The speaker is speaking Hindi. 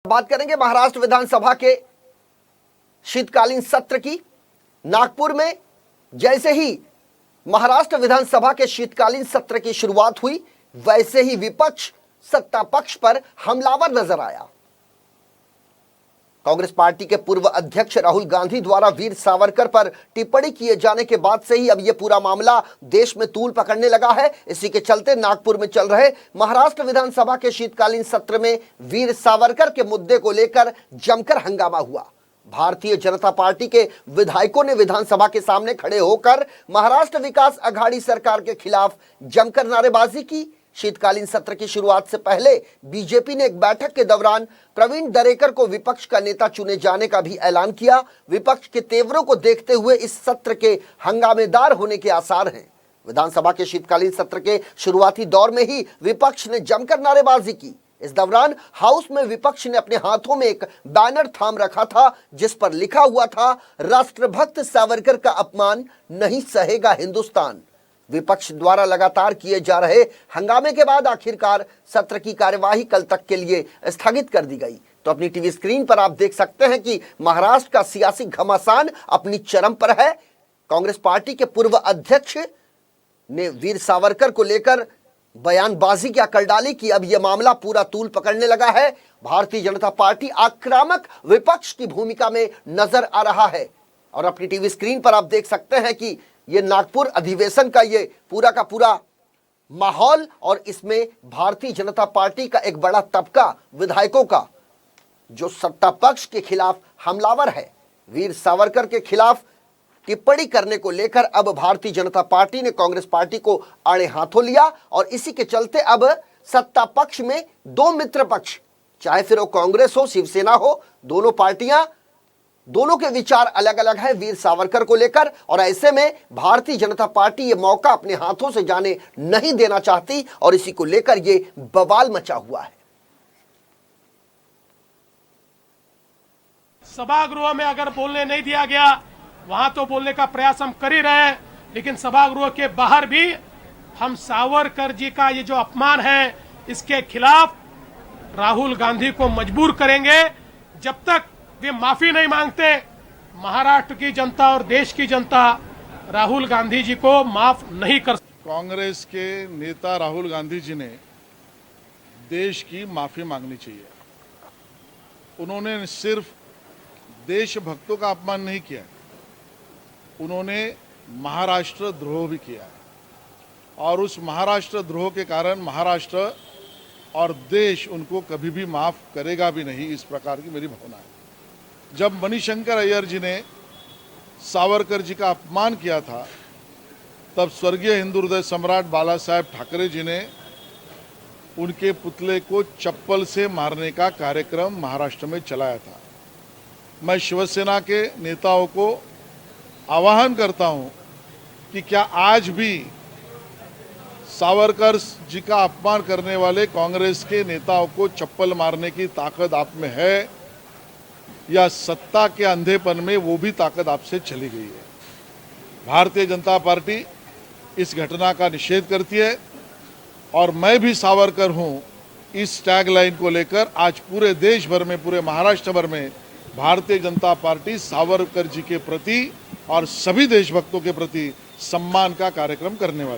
बात करेंगे महाराष्ट्र विधानसभा के शीतकालीन सत्र की। नागपुर में जैसे ही महाराष्ट्र विधानसभा के शीतकालीन सत्र की शुरुआत हुई, वैसे ही विपक्ष सत्ता पक्ष पर हमलावर नजर आया। कांग्रेस पार्टी के पूर्व अध्यक्ष राहुल गांधी द्वारा वीर सावरकर पर टिप्पणी किए जाने के बाद से ही अब यह पूरा मामला देश में तूल पकड़ने लगा है। इसी के चलते नागपुर में चल रहे महाराष्ट्र विधानसभा के शीतकालीन सत्र में वीर सावरकर के मुद्दे को लेकर जमकर हंगामा हुआ। भारतीय जनता पार्टी के विधायकों ने विधानसभा के सामने खड़े होकर महाराष्ट्र विकास अघाड़ी सरकार के खिलाफ जमकर नारेबाजी की। शीतकालीन सत्र की शुरुआत से पहले बीजेपी ने एक बैठक के दौरान प्रवीण दरेकर को विपक्ष का नेता चुने जाने का भी ऐलान किया। विपक्ष के तेवरों को देखते हुए इस सत्र के हंगामेदार होने के आसार हैं। विधानसभा के शीतकालीन सत्र के शुरुआती दौर में ही विपक्ष ने जमकर नारेबाजी की। इस दौरान हाउस में विपक्ष ने अपने हाथों में एक बैनर थाम रखा था, जिस पर लिखा हुआ था, राष्ट्रभक्त सावरकर का अपमान नहीं सहेगा हिंदुस्तान। विपक्ष द्वारा लगातार किए जा रहे हंगामे के बाद आखिरकार सत्र की कार्यवाही कल तक के लिए स्थगित कर दी गई। तो अपनी टीवी स्क्रीन पर आप देख सकते हैं कि महाराष्ट्र का सियासी घमासान अपनी चरम पर है। कांग्रेस पार्टी के पूर्व अध्यक्ष ने वीर सावरकर को लेकर बयानबाजी क्या कर डाली कि अब यह मामला पूरा तूल पकड़ने लगा है। भारतीय जनता पार्टी आक्रामक विपक्ष की भूमिका में नजर आ रहा है। और अपनी टीवी स्क्रीन पर आप देख सकते हैं कि ये नागपुर अधिवेशन का ये पूरा का पूरा माहौल, और इसमें भारतीय जनता पार्टी का एक बड़ा तबका विधायकों का जो सत्ता पक्ष के खिलाफ हमलावर है। वीर सावरकर के खिलाफ टिप्पणी करने को लेकर अब भारतीय जनता पार्टी ने कांग्रेस पार्टी को आड़े हाथों लिया, और इसी के चलते अब सत्ता पक्ष में दो मित्र पक्ष, चाहे फिर वो कांग्रेस हो, शिवसेना हो, दोनों पार्टियां, दोनों के विचार अलग अलग हैं वीर सावरकर को लेकर। और ऐसे में भारतीय जनता पार्टी ये मौका अपने हाथों से जाने नहीं देना चाहती, और इसी को लेकर ये बवाल मचा हुआ है। सभागृह में अगर बोलने नहीं दिया गया, वहां तो बोलने का प्रयास हम कर ही रहे हैं, लेकिन सभागृह के बाहर भी हम सावरकर जी का ये जो अपमान है, इसके खिलाफ राहुल गांधी को मजबूर करेंगे। जब तक वे माफी नहीं मांगते, महाराष्ट्र की जनता और देश की जनता राहुल गांधी जी को माफ नहीं कर। कांग्रेस के नेता राहुल गांधी जी ने देश की माफी मांगनी चाहिए। उन्होंने सिर्फ देशभक्तों का अपमान नहीं किया, उन्होंने महाराष्ट्र द्रोह भी किया है, और उस महाराष्ट्र द्रोह के कारण महाराष्ट्र और देश उनको कभी भी माफ करेगा भी नहीं, इस प्रकार की मेरी भावना है। जब मणिशंकर अय्यर जी ने सावरकर जी का अपमान किया था, तब स्वर्गीय हिंदू हृदय सम्राट बाला साहेब ठाकरे जी ने उनके पुतले को चप्पल से मारने का कार्यक्रम महाराष्ट्र में चलाया था। मैं शिवसेना के नेताओं को आह्वान करता हूं कि क्या आज भी सावरकर जी का अपमान करने वाले कांग्रेस के नेताओं को चप्पल मारने की ताकत आप में है, या सत्ता के अंधेपन में वो भी ताकत आपसे चली गई है। भारतीय जनता पार्टी इस घटना का निषेध करती है, और मैं भी सावरकर हूं, इस टैगलाइन को लेकर आज पूरे देश भर में, पूरे महाराष्ट्र भर में भारतीय जनता पार्टी सावरकर जी के प्रति और सभी देशभक्तों के प्रति सम्मान का कार्यक्रम करने वाली।